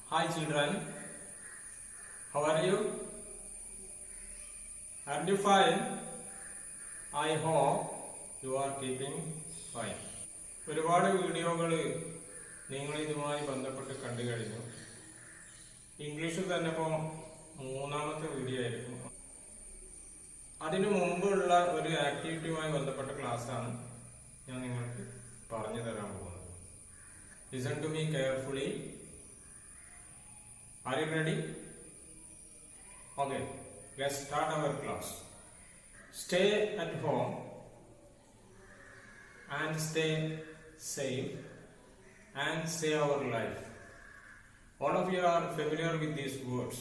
Hi children, how are you? Are you fine? I hope you are keeping fine. ഒരുപാട് വീഡിയോകൾ നിങ്ങൾ ഇതുമായി ബന്ധപ്പെട്ട് കണ്ടു കഴിഞ്ഞു. ഇംഗ്ലീഷിൽ തന്നെ ഇപ്പോൾ മൂന്നാമത്തെ വീഡിയോ ആയിരിക്കും. അതിനു മുമ്പുള്ള ഒരു ആക്ടിവിറ്റിയുമായി ബന്ധപ്പെട്ട ക്ലാസ്സാണ് ഞാൻ നിങ്ങൾക്ക് പറഞ്ഞു തരാൻ പോകുന്നത്. Listen to me carefully. Are you ready? Okay, let's start our class. Stay at home and stay safe and save our life. All of you are familiar with these words.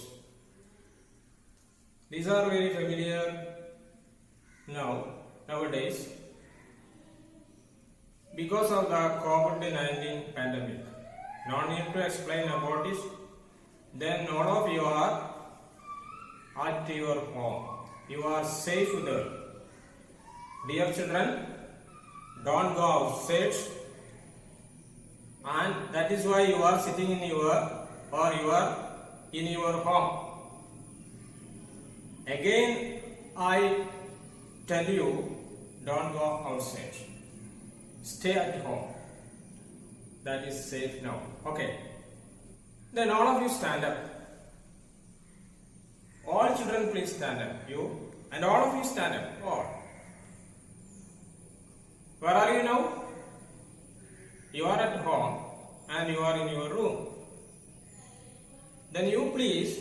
These are very familiar nowadays because of the COVID-19 pandemic. No need to explain about it. Then all of you are at your home. You are safe there. Dear children, don't go outside, and that is why you are sitting in your home. Again, I tell you, don't go outside. Stay at home. That is safe now. Okay. Then all of you stand up. All children please stand up. You and all of you stand up. All. Where are you now? You are at home and you are in your room. Then you please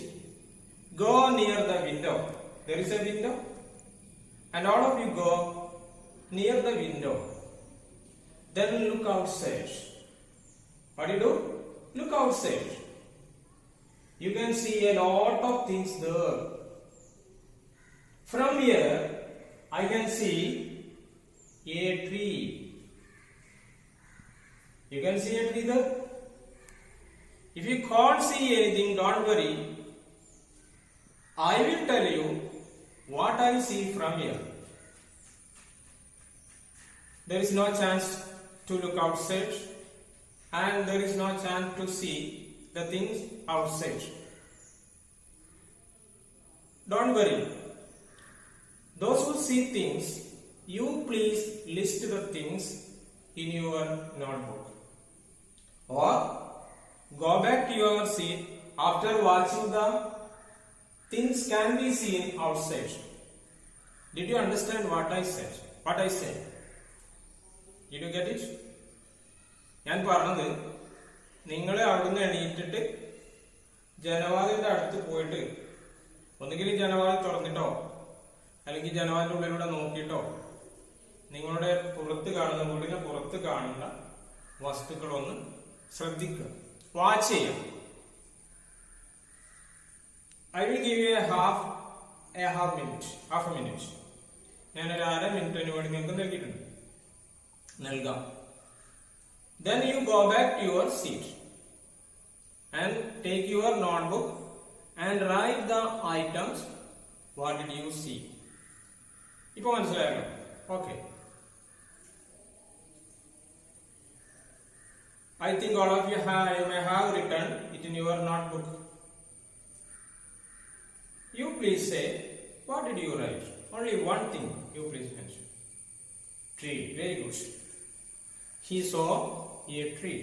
go near the window. There is a window. And all of you go near the window. Then look outside. What do you do? Look outside. You can see a lot of things there. From here, I can see a tree. You can see a tree there? If you can't see anything, don't worry. I will tell you what I see from here. There is no chance to look outside, and there is no chance to see the things outside. Don't worry. Those who see things, you please list the things in your notebook. Or go back to your seat after watching the things can be seen outside. Did you understand what I said? What I said? Did you get it? ഞാൻ പറഞ്ഞത് നിങ്ങൾ അവിടുന്ന് എണീറ്റിട്ട് ജനവാദിന്റെ അടുത്ത് പോയിട്ട് ഒന്നുകിൽ ജനവാദി തുറന്നിട്ടോ അല്ലെങ്കിൽ ജനവാദിന്റെ ഉള്ളിലൂടെ നോക്കിയിട്ടോ നിങ്ങളുടെ വീടിന്റെ പുറത്ത് കാണുന്ന വസ്തുക്കളൊന്ന് ശ്രദ്ധിക്കുക, വാച്ച് ചെയ്യാം. I will give you half minute. ഞാനൊരു 1/2 മിനിറ്റിന് വേണ്ടി നിങ്ങൾക്ക് നൽകാം. Then you go back to your seat and take your notebook and write the items. What did you see? ഇപ്പൊ മനസ്സിലായല്ലോ? Okay. I think all of you may have written it in your notebook. You please say, what did you write? Only one thing you please mention. Tree. Very good. He saw a tree.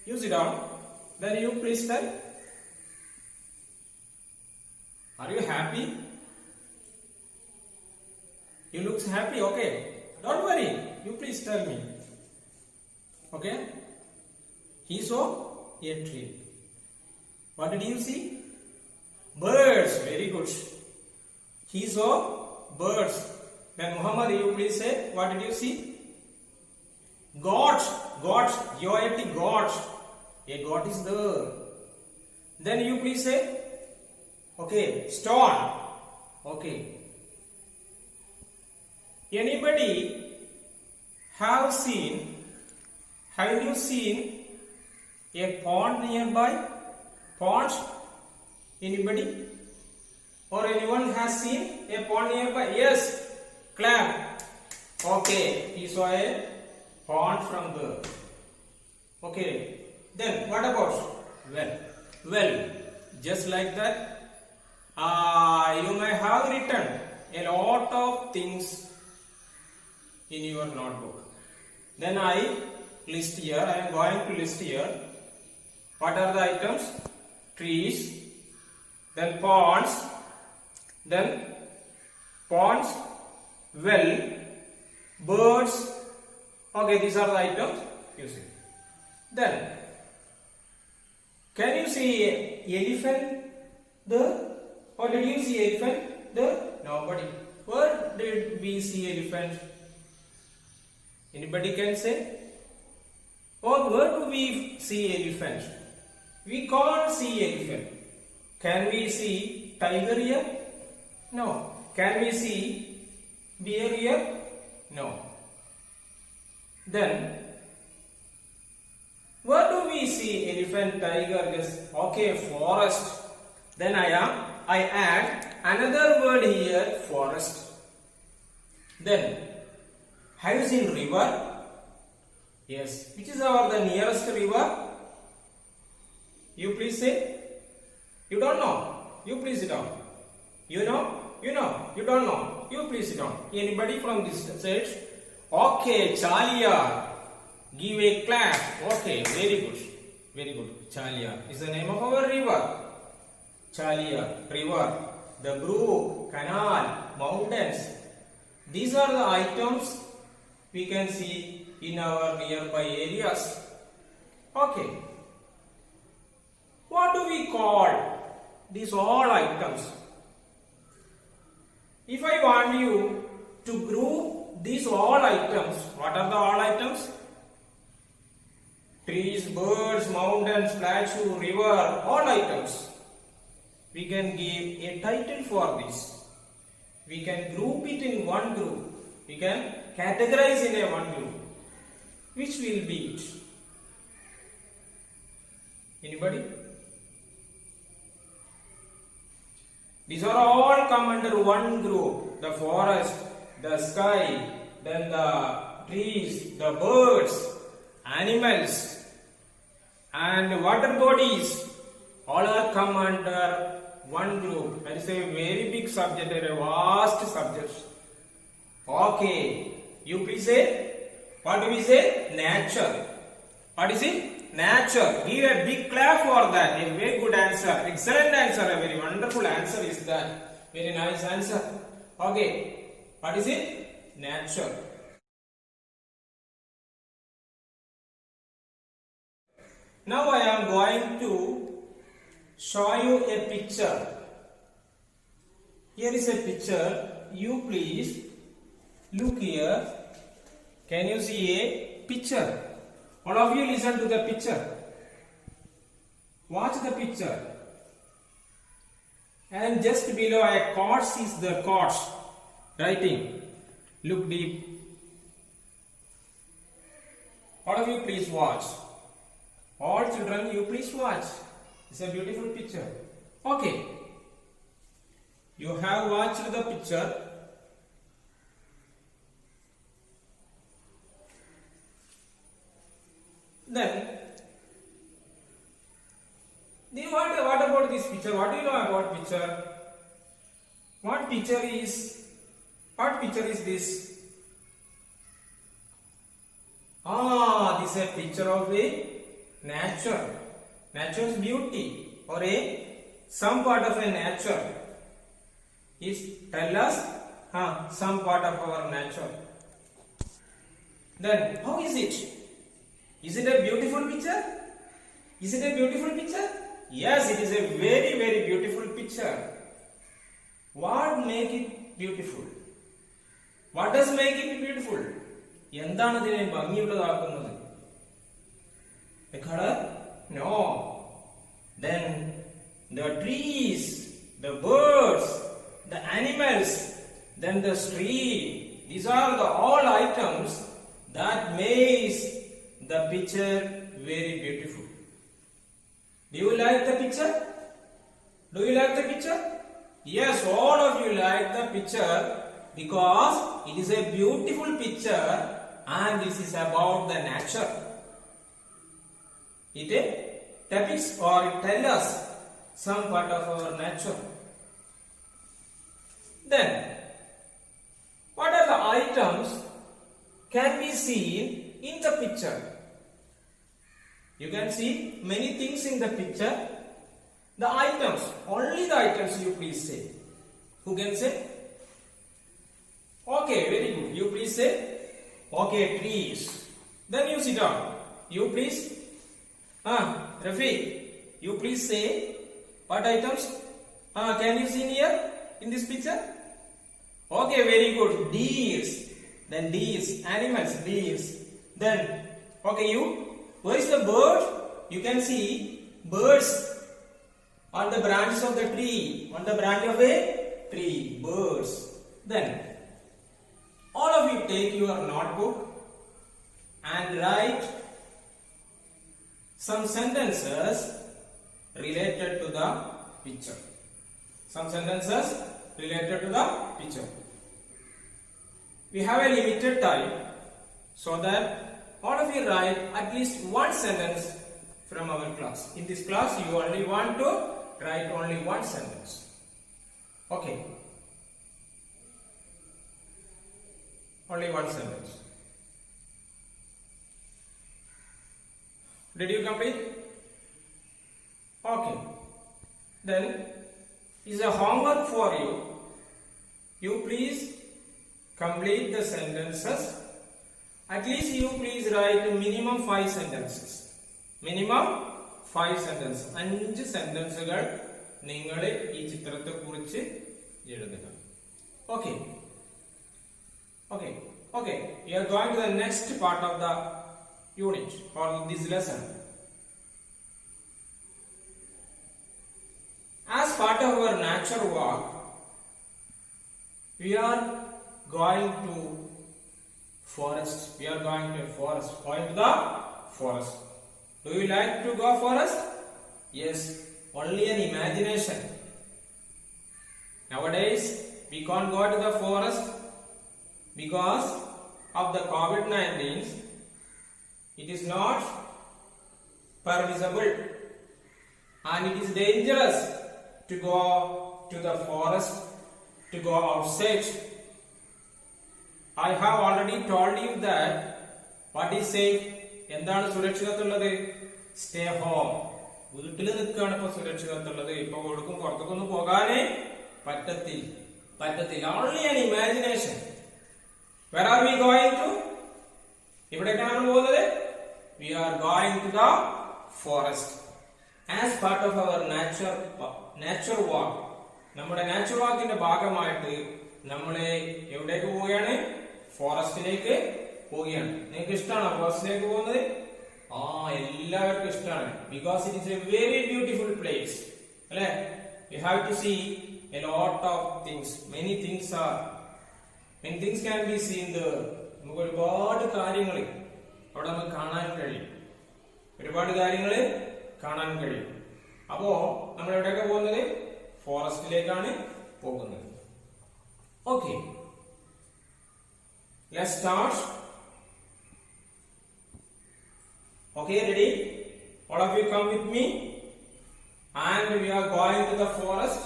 You sit down. Then you please tell. Are you happy? You look happy. Okay. Don't worry. You please tell me. Okay. He saw a tree. What did you see? Birds. Very good. He saw birds. Then Muhammad, you please say, what did you see? Goats, G-O-A-T, goats. A goat is there. Then you please say, okay, stone. Okay. Anybody have you seen a pond nearby? Pond? Anybody? Or anyone has seen a pond nearby? Yes. Clap. Okay. He saw a pond from there. Okay. Then what about well? Well, just like that, you may have written a lot of things in your notebook. Then I list here, I am going to list here. What are the items? Trees, then ponds, well, birds. Okay, these are the items you see. Then, can you see elephant there? Or did you see elephant there? Nobody. Where did we see elephant? Anybody can say? Or where do we see elephant? We can't see elephant. Can we see tiger here? No. Can we see bear here? No. Then, where do we see elephant, tiger? Just okay, forest. Then I add another word here, forest. Then, have you seen river? Yes. Which is the nearest river? You please say. You don't know. You please sit down. You know. You know. You don't know. You please sit down. Anybody from this side? Okay, Chaliyar. Give a clap. Okay, very good. Very good. Chaliyar is the name of our river. Chaliyar, river, the brook, canal, mountains. These are the items we can see in our nearby areas. Okay. What do we call these all items? If I want you to group these all items, what are the all items? Trees, birds, mountains, plateau, river, all items. We can give a title for this. We can group it in one group. We can categorize in a one group. Which will be it? Anybody? These are all come under one group. The forest, the sky, then the trees, the birds, animals, and water bodies. All are come under one group. That is a very big subject, a vast subject. Okay. You please say. What do we say? Nature. What is it? Nature. Give a big clap for that. A very good answer. Excellent answer. A very wonderful answer is that. Very nice answer. Okay. What is it? Nature. Now I am going to show you a picture. Here is a picture. You please look here. Can you see a picture? All of you listen to the picture. Watch the picture. And just below a quotes is the quotes. Writing. Look deep. All of you please watch. All children, you please watch. It's a beautiful picture. Okay. You have watched the picture. Then what about this picture? What do you know about picture? What picture is this? This is a picture of a nature. Nature's beauty or some part of a nature. Tell us some part of our nature. Then how is it? Is it a beautiful picture? Is it a beautiful picture? Yes, it is a very, very beautiful picture. What make it beautiful? What does make it beautiful? എന്താണ് ഇതിനെ ഭംഗിയുള്ളതാക്കുന്നത്? The color? No. Then the trees, the birds, the animals, then the stream. These are the all items that makes the picture very beautiful. Do you like the picture? Do you like the picture? Yes, all of you like the picture because it is a beautiful picture and this is about the nature. It depicts or tell us some part of our nature. Then, what are the items can be seen in the picture? You can see many things in the picture. The items, only the items you please say. Who can say? Okay, very good. You please say. Okay, trees. Then you sit down. You please. Rafi, you please say what items can you see here in this picture? Okay, very good. Deers. Then deers, animals, deers. Then, okay, you. Where is the bird? You can see birds on the branches of the tree. On the branch of a tree. Birds. Then, all of you take your notebook and write some sentences related to the picture. Some sentences related to the picture. We have a limited time so that all of you write at least one sentence from our class. In this class, you only want to write only one sentence. Okay. Only one sentence. Did you complete? Okay. Then is a homework for you. You please complete the sentences. At least you please write minimum 5 sentences. Minimum 5 sentences. 5 sentences നിങ്ങൾ ഈ ചിത്രത്തെ കുറിച്ച് എഴുതുക. Okay. Okay. We are going to the next part of the unit or this lesson. As part of our nature walk, we are going to forest. We are going to forest. Going to the forest. Do you like to go forest? Yes. Only an imagination. Nowadays, we can't go to the forest because of the COVID-19. It is not permissible and it is dangerous to go to the forest, to go outside. I have already told you that what is safe. എന്താണ് സുരക്ഷിതത്വമുള്ളത്? Stay home. വീട്ടിൽ നിൽക്കുകയാണ് ഇപ്പൊ സുരക്ഷിതത്വമുള്ളത്. ഇപ്പൊ കൊടുക്കും പുറത്തേക്കൊന്നും പോകാനേ പറ്റത്തില്ല. Only an imagination. Where are we going to? എവിടേക്കാണ് പോകുന്നത്? We are going to the forest. As part of our nature walk. നമ്മുടെ നാച്ചുറൽ വാക്കിന്റെ ഭാഗമായിട്ട് നമ്മളെ എവിടേക്ക് പോവുകയാണ്? ഫോറസ്റ്റിലേക്ക് പോവുകയാണ്. നിങ്ങൾക്ക് ഇഷ്ടമാണോ ഫോറസ്റ്റിലേക്ക് പോകുന്നത്? എല്ലാവർക്കും ഇഷ്ടമാണ്. Because it is a very beautiful place. അല്ലേ? You have to see a lot of things. Many things can be seen there. നമുക്ക് ഒരുപാട് കാര്യങ്ങൾ അവിടെ നമുക്ക് കാണാൻ കഴിയും. അപ്പോ നമ്മൾ എവിടെയൊക്കെ പോകുന്നത്? ഫോറസ്റ്റിലേക്കാണ് പോകുന്നത്. Okay. Let's start. Okay, ready? All of you come with me. And we are going to the forest.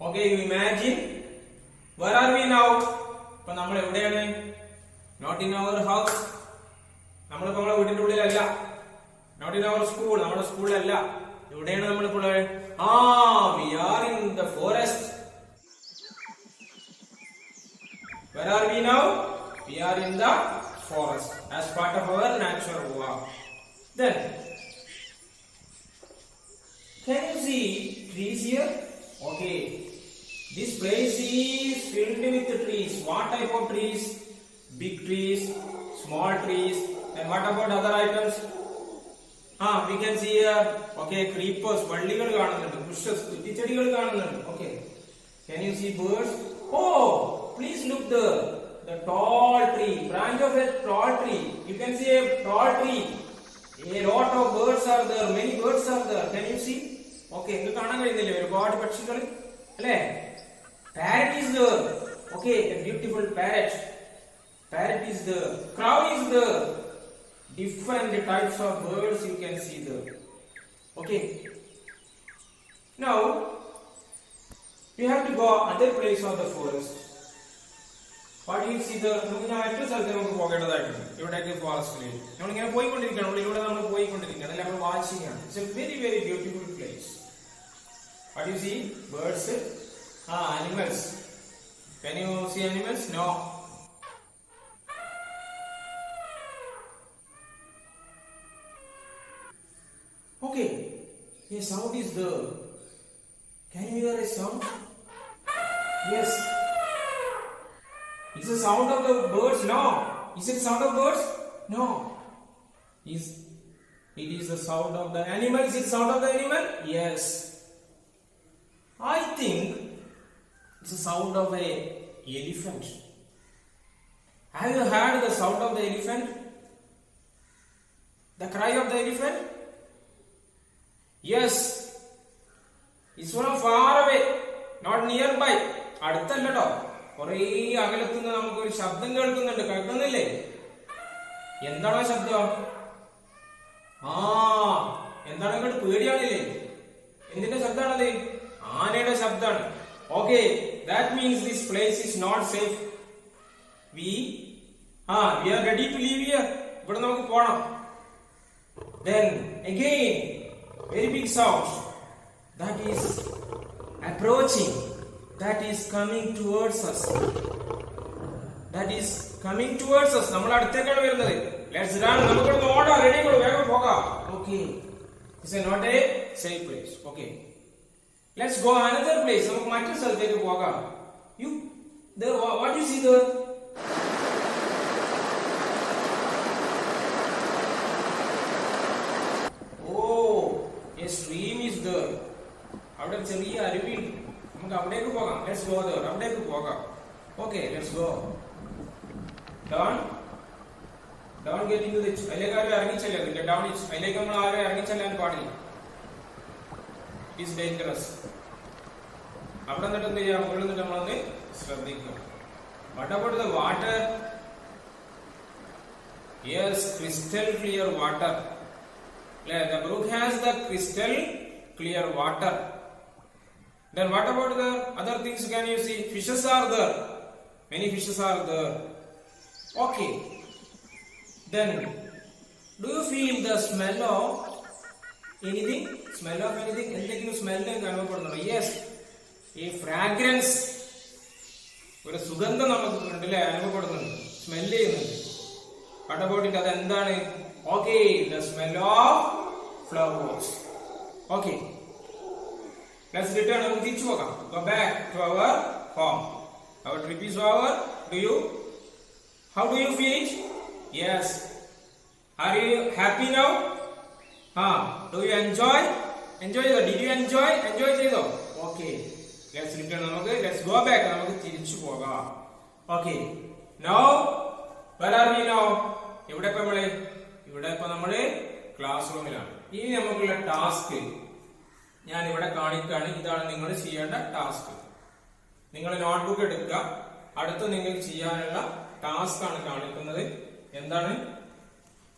Okay, you imagine. Where are we now? ഇപ്പൊ നമ്മൾ എവിടെയാണ്? Not in our house. നമ്മളിപ്പോ നമ്മളെ വീടിന്റെ ഉള്ളിലല്ല. Not in our school. നമ്മുടെ സ്കൂളിലല്ല. എവിടെയാണ് നമ്മളിപ്പോൾ? We are in the forest. Where are we now? We are in the forest as part of our natural walk. Then, can you see trees here? Okay. This place is filled with trees. What type of trees? Big trees, small trees. And what about other items? We can see here. Okay, creepers, വള്ളികൾ കാണുന്നുണ്ട്. bushes, കുറ്റിച്ചെടികൾ കാണുന്നുണ്ട്. Okay. Can you see birds? Oh, please look there. The tall tree, branch of a tall tree. You can see a tall tree. A lot of birds are there. Many birds are there. Can you see? Okay, നിങ്ങൾക്ക് കാണാൻ കഴിയുന്നില്ലേ ഒരുപാട് പക്ഷികൾ? അല്ലേ? Parrot is there. Okay, a beautiful parrot. Parrot is there. Crow is there. Different types of birds you can see there. Okay. Now we have to go other place of the forest. What do you see the? നമുക്ക് മറ്റൊരു സ്ഥലത്ത് നമുക്ക് പോകേണ്ടതായിട്ടുണ്ട്. ഇവിടേക്ക് ഫോറസ്റ്റിൽ നമ്മളിങ്ങനെ പോയിക്കൊണ്ടിരിക്കുകയാണ്. ഉള്ളിലൂടെ നമ്മൾ പോയിക്കൊണ്ടിരിക്കുകയാണ്. അല്ലെ നമ്മൾ വാച്ചിങ് ആണ്. It's a very very beautiful place. What do you see? Birds. Animals. Can you see animals? No. Okay. A sound is there. Can you hear a sound? Yes. Is the sound of the birds? No. Is it sound of birds? No. It is the sound of the animal. Is it sound of the animal? Yes. I think it's the sound of a elephant. Have you heard the sound of the elephant? The cry of the elephant? Yes. It's from far away, not nearby. അടുത്തല്ലോ, കുറേ അകലത്ത് നിന്ന് നമുക്ക് ഒരു ശബ്ദം കേൾക്കുന്നില്ലേ? എന്താണോ ശബ്ദം? എന്താണ് നിങ്ങൾ പേടിയാണില്ലേ? എന്തിന്റെ ശബ്ദമാണത്? ആനയുടെ ശബ്ദമാണ്. Okay, that means this place is not safe. We are ready to leave here. ഇവിടെ നമുക്ക് പോണം. Then again, very big sound that is approaching, that is coming towards us. നമ്മൾ അടുത്തേക്കാണ് വരുന്നത്. Let's run. നമുക്കൊന്ന് ഓടാം. റെഡി ആയിക്കോളൂ, വേഗം പോകാം. Okay, it's not a safe place. Okay, let's go another place. നമുക്ക് മറ്റൊരു സ്ഥലത്തേക്ക് പോകാം. What do you see there? A stream is there. അവിടെ ചെറിയ അരുവിയുണ്ട്. നമുക്ക് അവിടേക്ക് പോകാം. Let's go there. അവിടേക്ക് പോകാം. Okay, let's go. Don't get into the. അതിലേക്ക് ആരും ഇറങ്ങിച്ചെല്ലരുത്. Down it. അതിലേക്ക് നമ്മൾ ആരും ഇറങ്ങിച്ചെല്ലാൻ പാടില്ല. It is dangerous. അവിടെ നിന്നിട്ട് എന്ത് ചെയ്യാം? മുകളിൽ നിന്നിട്ട് നമ്മളൊന്ന് ശ്രദ്ധിക്കുക. What about the water? Yes, crystal clear water. The brook has the crystal clear water. Then what about the other things? Can you see? Fishes are there. Many fishes are there. Okay. Then do you feel the smell of anything? എന്തെങ്കിലും smell അനുഭവപ്പെടുന്നുണ്ടോ? Yes. A fragrance. ഒരു സുഗന്ധം നമുക്ക് കണ്ടില്ലേ അനുഭവപ്പെടുന്നുണ്ട്. Smell ചെയ്യുന്നുണ്ട്. What about it? അതെന്താണ്? Okay, the smell of flowers. Okay, let's return. നമുക്ക് തിരിച്ചു പോകാം. Go back to our home. Our trip is over. How do you feel it? Yes. Are you happy now? Do you enjoy? Did you enjoy ചെയ്തോ? Okay, let's return. Let's go back. നമുക്ക് തിരിച്ചു പോകാം. Okay, now where are we now? ഇവിടെ ഇപ്പൊ നമ്മള് class റൂമിലാണ്. ഇനി നമുക്കുള്ള ടാസ്ക് ഞാൻ ഇവിടെ കാണിക്കുകയാണ്. ഇതാണ് നിങ്ങൾ ചെയ്യേണ്ട ടാസ്ക്. നിങ്ങൾ നോട്ട്ബുക്ക് എടുക്കുക. അടുത്ത് നിങ്ങൾക്ക് ചെയ്യാനുള്ള ടാസ്ക് ആണ് കാണിക്കുന്നത്. എന്താണ്?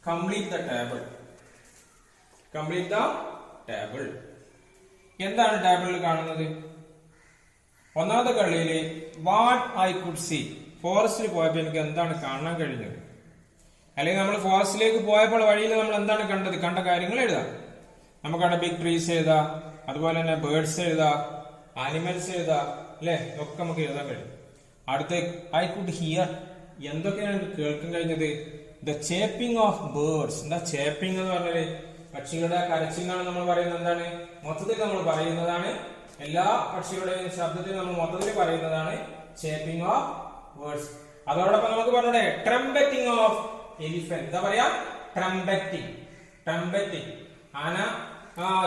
Complete the table. എന്താണ് ടേബിളിൽ കാണുന്നത്? ഒന്നാമത്തെ കളിയില് വാട്ട് ഐ കുഡ് സീ. ഫോറസ്റ്റിൽ പോയപ്പോൾ എനിക്ക് എന്താണ് കാണാൻ കഴിഞ്ഞത്? അല്ലെങ്കിൽ നമ്മൾ ഫോറസ്റ്റിലേക്ക് പോയപ്പോൾ വഴിയിൽ നമ്മൾ എന്താണ് കണ്ടത്? കണ്ട കാര്യങ്ങൾ എഴുതാം. നമുക്കവിടെ ബിഗ് ട്രീസ് എഴുതാം, അതുപോലെ തന്നെ ബേർഡ്സ് എഴുതാം, ആനിമൽസ് എഴുതാം, അല്ലെ? ഇതൊക്കെ നമുക്ക് എഴുതാൻ കഴിയും. അടുത്ത ഐ കുഡ് ഹിയർ. എന്തൊക്കെയാണ് എനിക്ക് കേൾക്കാൻ കഴിഞ്ഞത്? The chirping of birds. എന്താ ചേപ്പിംഗ് എന്ന് പറഞ്ഞാല്? പക്ഷികളുടെ കരച്ചിലാണ് നമ്മൾ പറയുന്നത്. എന്താണ്? മൊത്തത്തിൽ നമ്മൾ പറയുന്നതാണ്. എല്ലാ പക്ഷികളുടെയും ശബ്ദത്തിൽ നമ്മൾ മൊത്തത്തിൽ പറയുന്നതാണ് ചേപ്പിംഗ് ഓഫ് ബേർഡ്സ്. അതോടൊപ്പം നമുക്ക് പറഞ്ഞേ ട്രംപറ്റിംഗ് ഓഫ് എലിഫന്റ്. എന്താ പറയാ? ട്രംപറ്റിംഗ്. ആന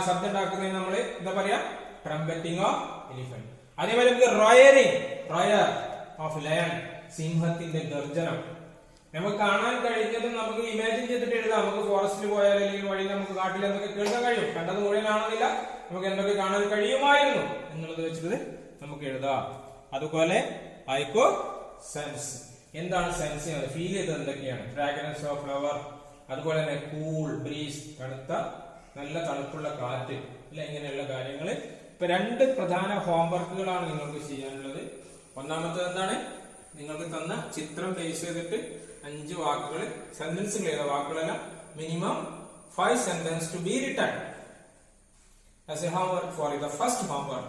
ശബ്ദം ഉണ്ടാക്കുന്നതിന് നമ്മൾ എന്താ പറയാ? ട്രംപറ്റിംഗ് ഓഫ് എലിഫന്റ്. അതേപോലെ നമുക്ക് റോയർ ഓഫ് ലയൺ. സിംഹത്തിന്റെ ഗർജനം. നമുക്ക് കാണാൻ കഴിഞ്ഞതും നമുക്ക് ഇമാജിൻ ചെയ്തിട്ട് എഴുതാം. നമുക്ക് ഫോറസ്റ്റിൽ പോയാൽ അല്ലെങ്കിൽ വഴി നമുക്ക് കാട്ടിൽ എന്തൊക്കെ കേൾക്കാൻ കഴിയും. കണ്ടത് മുഴുവനാണെന്നില്ല, നമുക്ക് എന്തൊക്കെ കാണാൻ കഴിയുമായിരുന്നു എന്നുള്ളത് വെച്ചിട്ട് നമുക്ക് എഴുതാം. അതുപോലെ ഐക്കോ സെൻസ്. എന്താണ് സെൻസ്? ഫീൽ ചെയ്തത് എന്തൊക്കെയാണ്? ഫ്രാഗ്രൻസ് ഓഫ് ഫ്ലവർ, അതുപോലെ തന്നെ കൂൾ ബ്രീസ്, തണുത്ത നല്ല തണുപ്പുള്ള കാറ്റ് അല്ലെ, ഇങ്ങനെയുള്ള കാര്യങ്ങൾ. ഇപ്പൊ 2 പ്രധാന ഹോംവർക്കുകളാണ് നിങ്ങൾക്ക് ചെയ്യാനുള്ളത്. ഒന്നാമത്തെ എന്താണ്, നിങ്ങൾക്ക് തന്ന ചിത്രം ബേസ് ചെയ്തിട്ട് 5 വാക്കുകൾ, സെന്റൻസുകൾ ചെയ്ത വാക്കുകളല്ല, minimum 5 sentences to be written as a homework for the first homework.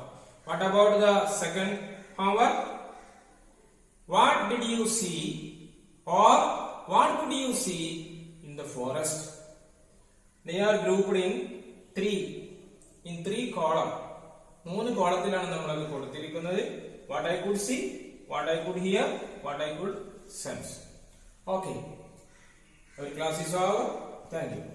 What about the second homework? What did you see or what could you see in the forest? They are grouped in 3 column. 3 കോളത്തിലാണ് നമ്മൾ അത് കൊടുത്തിരിക്കുന്നത്. What I could see, what I could hear, what I could sense. Okay. Our class is over. Thank you.